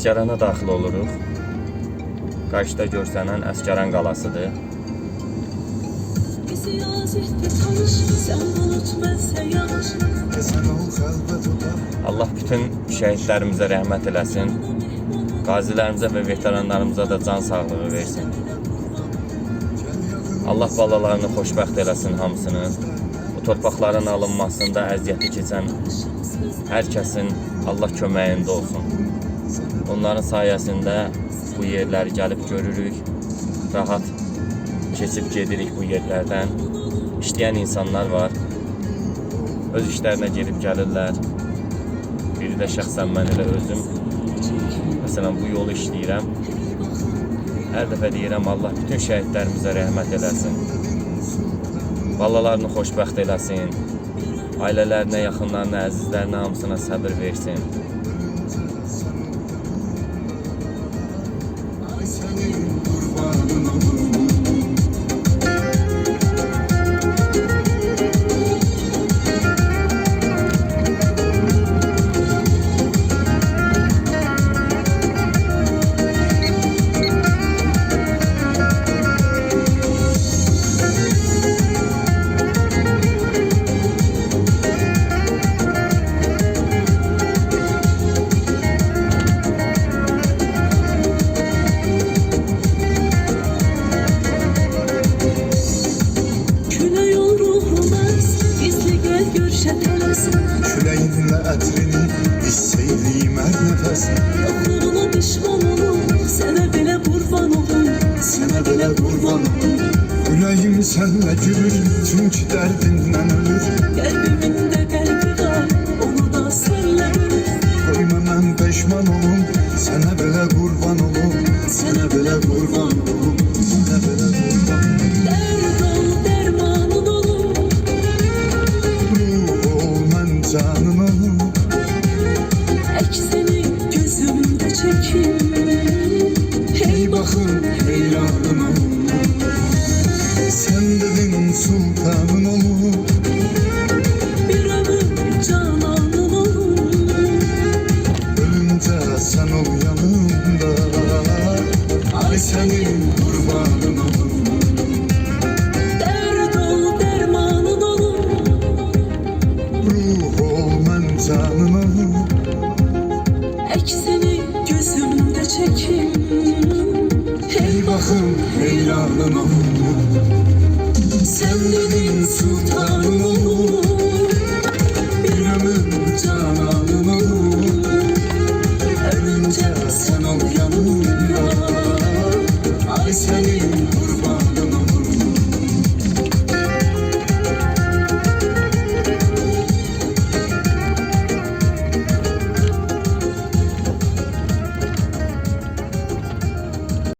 Əsgərana daxil oluruq. Qarşıda görsənən Əsgəran qalasıdır. Allah bütün şəhidlərimizə rəhmət eləsin. Qazilərimizə və veteranlarımıza da can sağlığı versin. Allah balalarını xoşbəxt eləsin hamısını. Bu torpaqların alınmasında əziyyəti keçən hər kəsin Allah köməyində olsun. Onların sayəsində bu yerləri gəlib görürük. Rahat keçib gedirik bu yerlərdən. İşləyən insanlar var. Öz işlərinə gedib gəlirlər. Biri də şəxsən mən elə özüm. Məsələn, bu yolu işləyirəm. Hər dəfə deyirəm, Allah bütün şəhidlərimizə rəhmət eləsin. Balalarını xoşbəxt eləsin. Ailələrinə, yaxınlarına, əzizlərinə hamısına səbir versin. Küləyinlə ətrini hiss hər nəfəs. Yoluna pişman olum, sənə belə qurban olum, Sənə belə qurban olum. Ürəyim sənlə gülür, çünki dərdindən ölür. qəlbimin də qəlbi var, onu da sənlə ölür. Qoyma mən peşman olum, sənə belə qurban olum. Sənə belə qurban olum, sənə belə qurban olum. Dərd ol, dərmanın olum, Ruh ol, mən canın olum. əksini gözümdə çəkim. Hey baxın, heyranın olum. Sən dedin sultanın olum. Bir ömür cananın olum, Ölüncə sən ol yanımda. Ay sənin qurbanın olum. dərd ol, dərmanın olum, Ruh ol, mən canın olum. əksini gözümdə çəkim. Hey baxın, heyranın olum. Sən dedin sultanın olum.